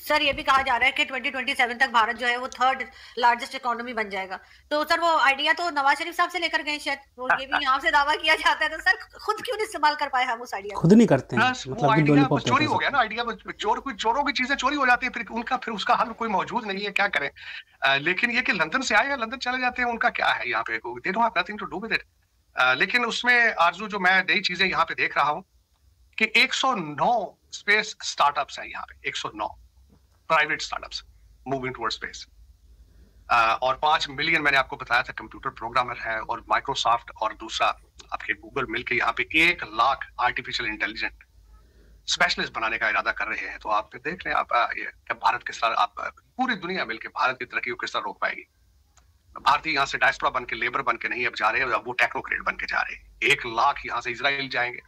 Sir ये भी कहा जा रहा है कि 2027 तक भारत जो है वो थर्ड लार्जेस्ट इकोनॉमी बन जाएगा। तो सर वो आइडिया तो नवाज शरीफ साहब से लेकर गए शायद, तो ये भी यहाँ से दावा किया जाता है, तो सर खुद क्यों नहीं इस्तेमाल कर पाए हम उस आइडिया खुद नहीं करते हैं, बस वो मतलब कि आइडिया लॉलीपॉप बस चोरी कैसे हो गया ना, आइडिया बस चोरों की चीजें चोरी हो जाती है, फिर उसका हल कोई मौजूद नहीं है, क्या करें। लेकिन ये कि लंदन से आए हैं, लंदन चले जाते हैं, उनका क्या है यहाँ पे, they don't have nothing to do with it. लेकिन उसमें आरजू जो मैं नई चीजें यहाँ पे देख रहा हूँ कि 109 स्पेस स्टार्टअप्स हैं यहाँ पे, 109 private startups moving toward space. और 5 मिलियन मैंने आपको बताया था कंप्यूटर प्रोग्रामर है, और माइक्रोसॉफ्ट और दूसरा आपके गूगल मिलके यहाँ पे 1 लाख आर्टिफिशियल इंटेलिजेंट स्पेशलिस्ट बनाने का इरादा कर रहे हैं। तो आप देख रहे हैं आप ये भारत किस तरह, आप पूरी दुनिया मिलकर भारत की तरक्की को किस तरह रोक पाएगी। भारतीय यहाँ से डायस्पोरा बन के, लेबर बन के नहीं अब जा रहे हैं, अब वो टेक्नोक्रेट बन के जा रहे हैं। 1 लाख यहाँ से इजराइल जाएंगे,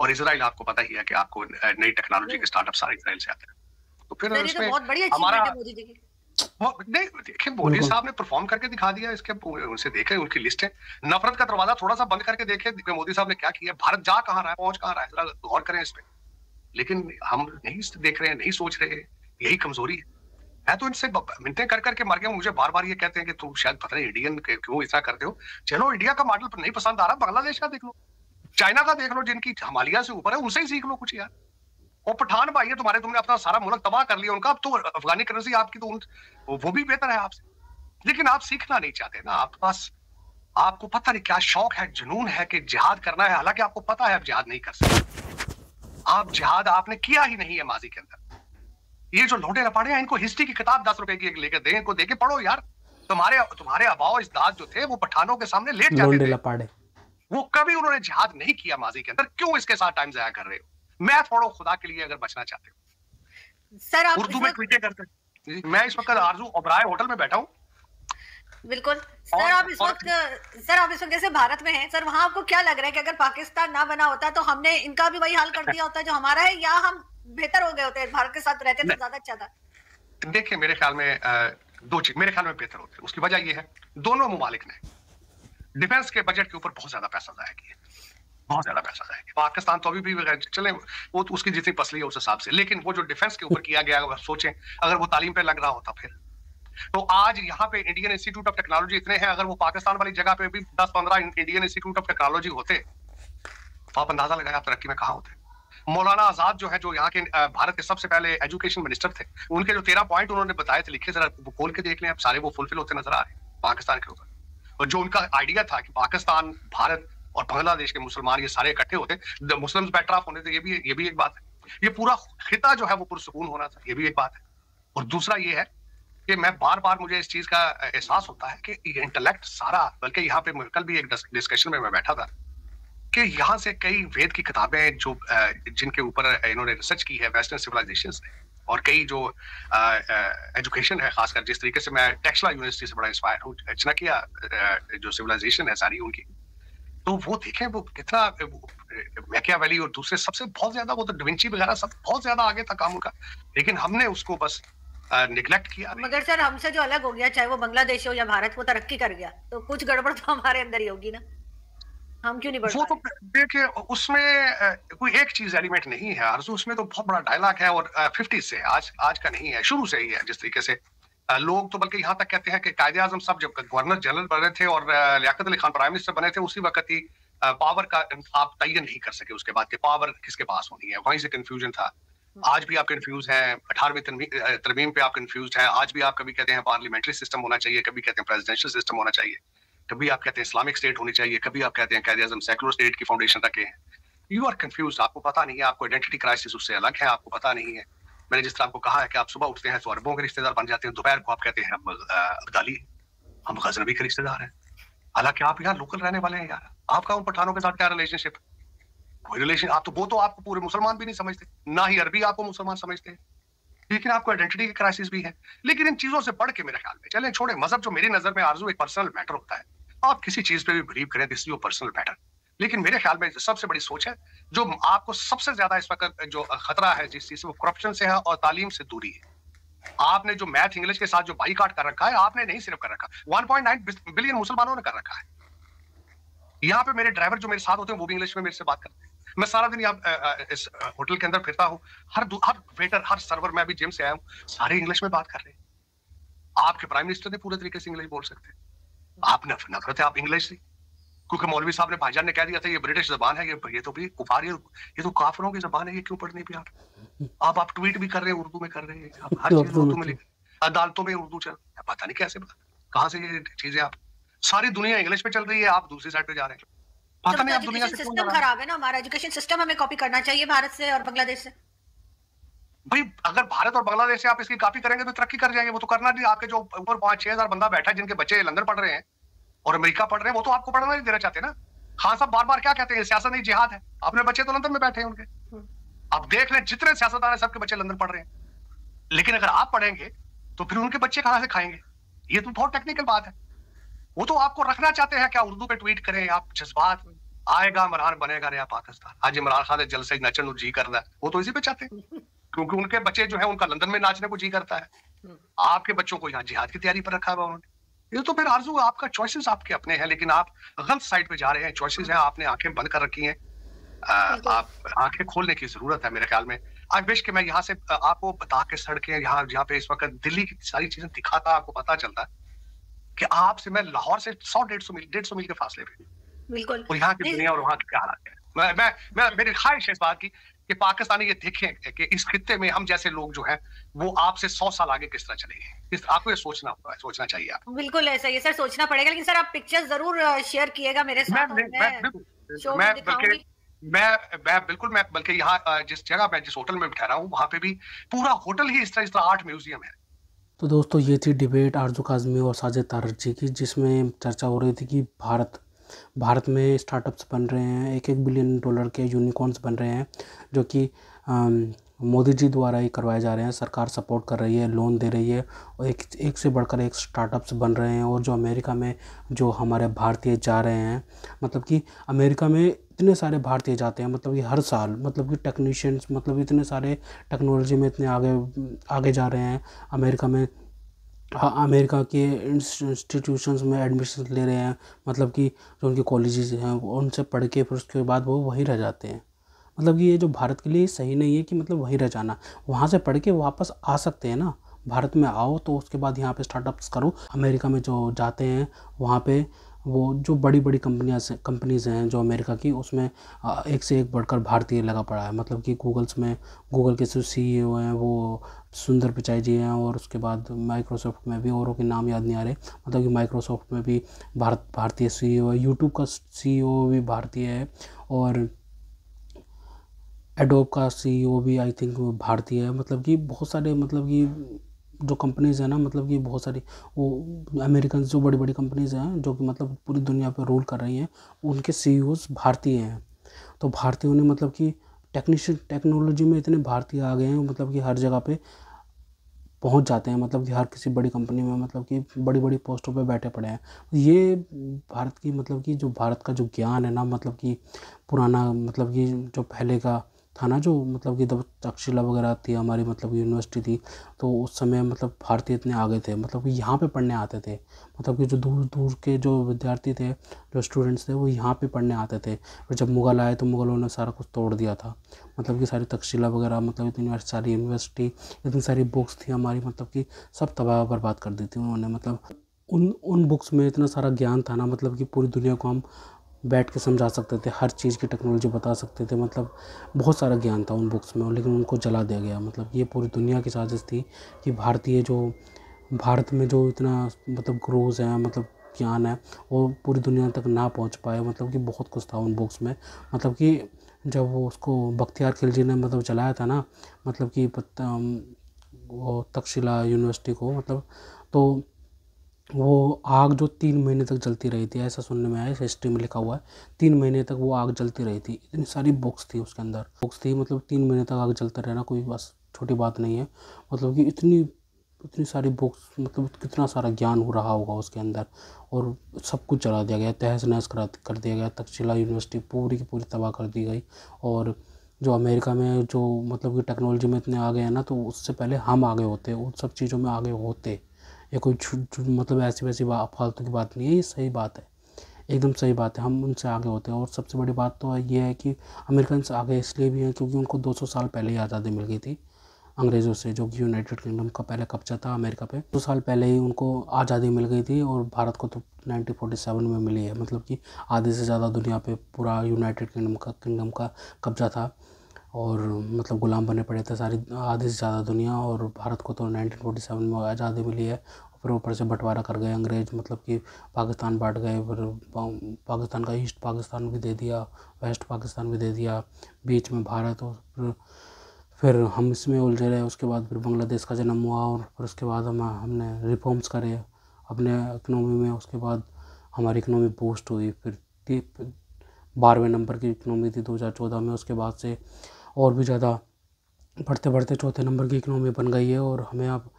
और इजराइल आपको पता ही है कि आपको नई टेक्नोलॉजी के स्टार्टअप सारे इजराइल से आते हैं। तो फिर तो बहुत बड़ी हमारा अचीवमेंट है मोदी जी की। नहीं देखिए, मोदी साहब ने परफॉर्म करके दिखा दिया, इसके उनसे देखे उनकी लिस्ट है। नफरत का दरवाजा थोड़ा सा बंद करके देखे मोदी साहब ने क्या किया, भारत जा कहाँ रहा है, पहुंच कहाँ रहा है, जरा गौर करें इस पे। लेकिन हम नहीं देख रहे हैं, नहीं सोच रहे, यही कमजोरी है। मैं तो इनसे मिनटें कर करके मर गया हूं। मुझे बार बार ये कहते हैं कि तुम शायद पता नहीं इंडियन क्यों ऐसा करते हो। चलो इंडिया का मॉडल नहीं पसंद आ रहा, बांग्लादेश का देख लो, चाइना का देख लो, जिनकी हिमालय से ऊपर है, उनसे ही सीख लो कुछ यार। वो पठान भाई है तुम्हारे, तुमने अपना सारा मुल्क तबाह कर लिया उनका, अब तो अफगानी करेंसी आपकी तो वो भी बेहतर है आपसे। लेकिन आप सीखना नहीं चाहते ना, आप पास आपको पता नहीं क्या शौक है, जुनून है कि जिहाद करना है, हालांकि आपको पता है आप जिहाद नहीं कर सकते। आप जिहाद आपने किया ही नहीं है माजी के अंदर। ये जो लोटे लपाड़े हैं, इनको हिस्ट्री की किताब 10 रुपए की लेकर दें, इनको देके पढ़ो यार। तुम्हारे आबाओ अजदाद जो थे वो पठानों के सामने लेट जाते थे, वो कभी उन्होंने जिहाद नहीं किया माजी के अंदर। क्यों इसके साथ टाइम जाया कर रहे हो? मैं थोड़ा खुदा के लिए अगर बचना चाहते हो सर, आप उर्दू में ट्वीटें करते। मैं इस वक्त आरजू ओबराय होटल में बैठा हूँ। बिल्कुल सर, आप इस वक्त जैसे भारत में हैं सर, वहां आपको क्या लग रहा है कि अगर पाकिस्तान ना बना होता तो हमने इनका भी वही हाल कर दिया होता जो हमारा है, या हम बेहतर हो गए होते, भारत के साथ रहते तो ज्यादा अच्छा था? देखिए मेरे ख्याल में दो चीज मेरे ख्याल में बेहतर होते। उसकी वजह यह है, दोनों मुमालिक ने डिफेंस के बजट के ऊपर बहुत ज्यादा पैसा जाया किया, बहुत ज्यादा पैसा जाएगा। पाकिस्तान तो अभी भी चले, वो तो उसकी जितनी पसली है उस हिसाब से, लेकिन वो जो डिफेंस के ऊपर किया गया, अगर सोचें अगर वो तालीम पे लग रहा होता फिर तो आज यहाँ पे इंडियन इंस्टीट्यूट ऑफ टेक्नोलॉजी इतने हैं, अगर वो पाकिस्तान वाली जगह पे भी 10-15 इंडियन इंस्टीट्यूट ऑफ टेक्नोलॉजी होते तो आप अंदाजा लगाया आप तरक्की में कहाँ होते। मौलाना आजाद जो है, जो यहाँ के भारत के सबसे पहले एजुकेशन मिनिस्टर थे, उनके जो 13 पॉइंट उन्होंने बताए थे, लिखे जरा वो खोल के देख लें आप, सारे वो फुलफिल होते नजर आ रहे हैं पाकिस्तान के ऊपर। और जो उनका आइडिया था कि पाकिस्तान, भारत और बांग्लादेश के मुसलमान ये सारे इकट्ठे होते, मुस्लिम्स बेटर ऑफ होने थे, ये भी एक बात है। ये पूरा खिता जो है वो पुरसुकून होना था, ये भी एक बात है। और दूसरा ये है कि मैं बार बार मुझे इस चीज का एहसास होता है कि ये इंटेलेक्ट सारा, बल्कि यहाँ पे कल भी एक डिस्कशन में मैं बैठा था कि यहाँ से कई वेद की किताबें जो जिनके ऊपर इन्होंने रिसर्च की है वेस्टर्न सिविलाइजेशंस ने, और कई जो एजुकेशन है, खासकर जिस तरीके से मैं टेक्सला यूनिवर्सिटी से बड़ा इंस्पायर हूँ, चनकिया जो सिविलाइजेशन है सारी उनकी, तो वो देखें वो कितना मैकियावेली और दूसरे सबसे बहुत ज्यादा, वो तो डिविंची वगैरह सब बहुत ज्यादा आगे था काम उनका, लेकिन हमने उसको बस निग्लेक्ट किया। मगर सर हमसे जो अलग हो गया, चाहे वो बांग्लादेश हो या भारत, वो तरक्की कर गया, तो कुछ गड़बड़ तो हमारे अंदर ही होगी ना, हम क्यों नहीं बढ़ वो तो देखिए उसमें कोई एक चीज एलिमेंट नहीं है आरज़ू, उसमें तो बहुत बड़ा डायलॉग है, और 50 से आज का नहीं है, शुरू से ही है। जिस तरीके से लोग तो बल्कि यहाँ तक कहते हैं कि कायदे आजम साहब जब गवर्नर जनरल बने थे और लियाकत अली खान प्राइम मिनिस्टर बने थे, उसी वक्त ही पावर का आप तयन नहीं कर सके उसके बाद के पावर किसके पास होनी है, वहीं से कंफ्यूजन था। आज भी आप कंफ्यूज हैं, 18वीं तरमीम पे आप कंफ्यूज हैं, आज भी आप कभी कहते हैं पार्लियामेंट्री सिस्टम होना चाहिए, कभी कहते हैं प्रेसिडेंशियल सिस्टम होना चाहिए, कभी आप कहते हैं इस्लामिक स्टेट होनी चाहिए, कभी आप कहते हैं कायदे आजम सेकुलर स्टेट की फाउंडेशन रखे हैं। यू आर कंफ्यूज, आपको पता नहीं है, आपको आइडेंटिटी क्राइसिस उससे अलग है, आपको पता नहीं है। मैंने जिस तरह आपको कहा है कि आप सुबह उठते हैं तो अरबों के रिश्तेदार बन जाते हैं, दोपहर को आप कहते हैं हम अब्दाली, हम गजनबी के रिश्तेदार हैं, हालांकि आप यहाँ लोकल रहने वाले हैं यार। आपका उन पठानों के साथ क्या रिलेशनशिप? कोई रिलेशन, आप तो वो तो आपको पूरे मुसलमान भी नहीं समझते, ना ही अरबी आपको मुसलमान समझते हैं, लेकिन आपको आइडेंटिटी की क्राइसिस भी है। लेकिन इन चीजों से बढ़ के मेरे ख्याल में, चलें छोड़े मजहब, जो मेरी नजर में आरज़ू एक पर्सनल मैटर होता है, आप किसी चीज पे भी बिलीव करें, this is your personal matter, लेकिन मेरे ख्याल में सबसे बड़ी सोच है जो आपको सबसे ज्यादा इस वक्त जो खतरा है जिस चीज से, वो करप्शन से है और तालीम से दूरी है। आपने जो मैथ इंग्लिश के साथ जो बाईकाट कर रखा है, आपने नहीं सिर्फ कर रखा, 1.9 बिलियन मुसलमानों ने कर रखा है। यहाँ पे मेरे ड्राइवर जो मेरे साथ होते हैं वो भी इंग्लिश में मेरे से बात करते हैं, मैं सारा दिन यहाँ इस होटल के अंदर फिरता हूँ, हर वेटर, हर सर्वर, मैं अभी जिम से आया हूँ, सारे इंग्लिश में बात कर रहे हैं। आपके प्राइम मिनिस्टर ने पूरे तरीके से इंग्लिश बोल सकते हैं, आप नफरत है आप इंग्लिश से, क्योंकि मौलवी साहब ने, भाईजान ने कह दिया था ये ब्रिटिश जबान है, ये तो भी कुफार, ये तो काफिरों की जबान है, ये क्यों पढ़नी भी आप ट्वीट भी कर रहे हैं, उर्दू में कर रहे हैं, आप हर चीज उर्दू में लिख, अदालतों में उर्दू चल, पता नहीं कैसे, कहाँ से ये चीजें, आप सारी दुनिया इंग्लिश में चल रही है, आप दूसरी साइड पे जा रहे हैं, पता नहीं आप दुनिया से सिस्टम खराब है ना, हमारा एजुकेशन सिस्टम हमें कॉपी करना चाहिए भारत से और बांग्लादेश से। भाई अगर भारत और बांग्लादेश से आप इसकी कॉपी करेंगे तो तरक्की कर जाएंगे, वो तो करना नहीं, आपके जो ऊपर 5-6 हजार बंदा बैठा है जिनके बच्चे लंदन पढ़ रहे हैं और अमेरिका पढ़ रहे हैं, वो तो आपको पढ़ना नहीं देना चाहते ना। खान साहब बार बार क्या कहते हैं, सियासत नहीं जिहाद है, अपने बच्चे तो लंदन में बैठे हैं उनके, आप देख लें जितने सियासतदान है सबके बच्चे लंदन पढ़ रहे हैं, लेकिन अगर आप पढ़ेंगे तो फिर उनके बच्चे कहां से खाएंगे, ये तो बहुत टेक्निकल बात है। वो तो आपको रखना चाहते हैं क्या उर्दू पे ट्वीट करें आप, जज्बात आएगा इमरान बनेगा नया पाकिस्तान, आज इमरान खान ने जलसे नचन जी करना है, वो तो इसी पे चाहते हैं, क्योंकि उनके बच्चे जो है उनका लंदन में नाचने को जी करता है, आपके बच्चों को यहाँ जिहाद की तैयारी पर रखा हुआ उन्होंने। ये तो फिर आरजू, आपका चॉइसेस आपके अपने हैं, लेकिन आप गलत साइड पे जा रहे हैं, चॉइसेस हैं, आपने आंखें बंद कर रखी हैं, आप आंखें खोलने की जरूरत है मेरे ख्याल में। आई विश कि मैं यहाँ से आपको बता के सड़कें यहाँ जहाँ पे इस वक्त दिल्ली की सारी चीजें दिखाता, आपको पता चलता कि आपसे मैं लाहौर से 100-150 मील के फासले पे, बिल्कुल, और यहाँ की दुनिया और वहाँ के क्या हालात है। मैं मेरी ख्वाहिश है इस बात की कि पाकिस्तानी ये देखें कि इस खित्ते में हम जैसे लोग जो हैं वो आपसे 100 साल आगे किस तरह चलेंगे, आपको ये सोचना चाहिए। आप बिल्कुल ऐसा ही है सर, सोचना पड़ेगा, लेकिन सर आप पिक्चर्स जरूर शेयर किएगा मेरे साथ, मैं बल्कि यहाँ जिस जगह मैं जिस होटल में ठहरा हूँ वहां पे भी पूरा होटल ही इस तरह आर्ट म्यूजियम है। तो दोस्तों ये थी डिबेट आरजू काज़मी और साजिद ताररजी की, जिसमें चर्चा हो रही थी कि भारत में स्टार्टअप्स बन रहे हैं, $1-1 बिलियन के यूनिकॉर्न्स बन रहे हैं, जो कि मोदी जी द्वारा ही करवाए जा रहे हैं, सरकार सपोर्ट कर रही है, लोन दे रही है, और एक से बढ़कर एक स्टार्टअप्स बन रहे हैं। और जो अमेरिका में जो हमारे भारतीय जा रहे हैं, मतलब कि अमेरिका में इतने सारे भारतीय जाते हैं, मतलब कि हर साल, मतलब कि टेक्नीशियंस, मतलब इतने सारे टेक्नोलॉजी में इतने आगे जा रहे हैं अमेरिका में। हाँ, अमेरिका के इंस्टीट्यूशंस में एडमिशन ले रहे हैं, मतलब कि जो उनके कॉलेजेस हैं उनसे पढ़ के फिर उसके बाद वो वहीं रह जाते हैं। मतलब कि ये जो भारत के लिए सही नहीं है कि मतलब वहीं रह जाना, वहाँ से पढ़ के वापस आ सकते हैं ना, भारत में आओ तो उसके बाद यहाँ पे स्टार्टअप्स करो। अमेरिका में जो जाते हैं वहाँ पे वो जो बड़ी बड़ी कंपनीज़ हैं जो अमेरिका की, उसमें एक से एक बढ़कर भारतीय लगा पड़ा है। मतलब कि गूगल के जो CEO हैं वो सुंदर पिचाई जी हैं, और उसके बाद माइक्रोसॉफ्ट में भी, औरों के नाम याद नहीं आ रहे, मतलब कि माइक्रोसॉफ्ट में भी भारतीय CEO है, यूट्यूब का CEO भी भारतीय है, और एडोब का CEO भी आई थिंक भारतीय है। मतलब कि बहुत सारे, मतलब कि जो कंपनीज़ हैं ना, मतलब कि बहुत सारी वो अमेरिकन जो बड़ी बड़ी कंपनीज़ हैं जो कि मतलब पूरी दुनिया पे रूल कर रही हैं, उनके CEOs भारतीय हैं। तो भारतीयों ने मतलब कि टेक्नोलॉजी में इतने भारतीय आ गए हैं, मतलब कि हर जगह पे पहुंच जाते हैं, मतलब कि हर किसी बड़ी कंपनी में, मतलब कि बड़ी बड़ी पोस्टों पे बैठे पड़े हैं। ये भारत की, मतलब कि जो भारत का जो ज्ञान है ना, मतलब कि पुराना, मतलब कि जो पहले का था ना, जो मतलब कि जब तक्षशिला वगैरह थी हमारी, मतलब यूनिवर्सिटी थी, तो उस समय मतलब भारतीय इतने आगे थे, मतलब कि यहाँ पे पढ़ने आते थे, मतलब कि जो दूर दूर के जो विद्यार्थी थे, जो स्टूडेंट्स थे, वो यहाँ पे पढ़ने आते थे। फिर जब मुग़ल आए तो मुग़लों ने सारा कुछ तोड़ दिया था, मतलब कि सारी तक्षशिला वगैरह, मतलब इतनी सारी यूनिवर्सिटी, इतनी सारी बुक्स थी हमारी, मतलब कि सब तबाह बर्बाद कर दी थी उन्होंने। मतलब उन बुक्स में इतना सारा ज्ञान था ना, मतलब कि पूरी दुनिया को हम बैठ के समझा सकते थे, हर चीज़ की टेक्नोलॉजी बता सकते थे, मतलब बहुत सारा ज्ञान था उन बुक्स में, लेकिन उनको जला दिया गया। मतलब ये पूरी दुनिया की साजिश थी कि भारत में जो इतना मतलब ग्रोज है, मतलब ज्ञान है, वो पूरी दुनिया तक ना पहुंच पाए। मतलब कि बहुत कुछ था उन बुक्स में। मतलब कि जब वो उसको बख्तियार खिलजी ने मतलब जलाया था ना, मतलब कि वो तक्षशिला यूनिवर्सिटी को, मतलब तो वो आग जो 3 महीने तक जलती रही थी, ऐसा सुनने में आया, हिस्ट्री में लिखा हुआ है, 3 महीने तक वो आग जलती रही थी। इतनी सारी बुक्स थी उसके अंदर, मतलब 3 महीने तक आग जलता रहना कोई बस छोटी बात नहीं है। मतलब कि इतनी सारी बुक्स, मतलब कितना सारा ज्ञान हो रहा होगा उसके अंदर, और सब कुछ जला दिया गया, तहस नहस कर दिया गया। तक्षशिला यूनिवर्सिटी पूरी की पूरी तबाह कर दी गई। और जो अमेरिका में जो मतलब कि टेक्नोलॉजी में इतने आगे हैं ना, तो उससे पहले हम आगे होते, उन सब चीज़ों में आगे होते। ये कोई मतलब ऐसी वैसी फालतू की बात नहीं है, ये सही बात है। एकदम सही बात है, हम उनसे आगे होते हैं। और सबसे बड़ी बात तो ये है कि अमेरिकन से आगे इसलिए भी हैं क्योंकि उनको 200 साल पहले ही आज़ादी मिल गई थी अंग्रेज़ों से, जो कि यूनाइटेड किंगडम का पहले कब्जा था अमेरिका पे। 2 साल पहले ही उनको आज़ादी मिल गई थी और भारत को तो 1947 में मिली है। मतलब कि आधे से ज़्यादा दुनिया पे पूरा यूनाइटेड किंगडम का कब्जा था और मतलब गुलाम बने पड़े थे सारी आधे से ज़्यादा दुनिया, और भारत को तो 1947 में आज़ादी मिली है। फिर ऊपर से बंटवारा कर गए अंग्रेज़, मतलब कि पाकिस्तान बांट गए, फिर पाकिस्तान का ईस्ट पाकिस्तान भी दे दिया, वेस्ट पाकिस्तान भी दे दिया, बीच में भारत। और फिर हम इसमें उलझे रहे। उसके बाद फिर बांग्लादेश का जन्म हुआ और फिर उसके बाद हमने रिफॉर्म्स करे अपने इकनॉमी में। उसके बाद हमारी इकनॉमी बूस्ट हुई, फिर 12वें नंबर की इकनॉमी थी 2014 में। उसके बाद से और भी ज़्यादा बढ़ते बढ़ते चौथे नंबर की इकनॉमी बन गई है और हमें अब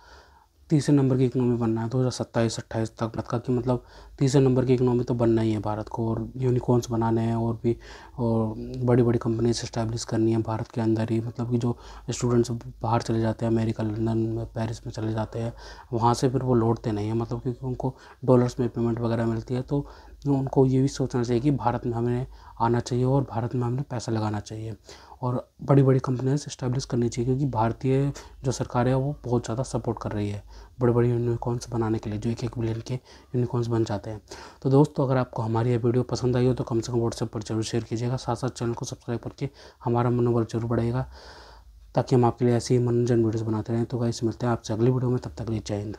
तीसरे नंबर की इकनॉमी बनना है 2027-28 तक। भारत का कि मतलब तीसरे नंबर की इकनॉमी तो बनना ही है भारत को, और यूनिकॉर्न्स बनाने हैं और भी, और बड़ी बड़ी कंपनीज इस्टेब्लिश करनी है भारत के अंदर ही। मतलब कि जो स्टूडेंट्स बाहर चले जाते हैं, अमेरिका, लंदन में, पेरिस में चले जाते हैं, वहाँ से फिर वो लौटते नहीं हैं, मतलब क्योंकि उनको डॉलर्स में पेमेंट वगैरह मिलती है। तो उनको ये भी सोचना चाहिए कि भारत में हमें आना चाहिए और भारत में हमें पैसा लगाना चाहिए और बड़ी बड़ी कंपनियाँ इस्टेब्लिश करनी चाहिए, क्योंकि भारतीय जो सरकार है वो बहुत ज़्यादा सपोर्ट कर रही है बड़े बड़े यूनिकॉर्न्स बनाने के लिए, जो 1-1 बिलियन के यूनिकॉर्न्स बन जाते हैं। तो दोस्तों, अगर आपको हमारी ये वीडियो पसंद आई हो तो कम से कम व्हाट्सएप पर जरूर शेयर कीजिएगा, साथ साथ चैनल को सब्सक्राइब करके हमारा मनोबल जरूर बढ़ेगा, ताकि हम आपके लिए ऐसी ही मनोरंजन वीडियोज़ बनाते रहें। तो गाइस, मिलते हैं आपसे अगली वीडियो में, तब तक के लिए जय हिंद।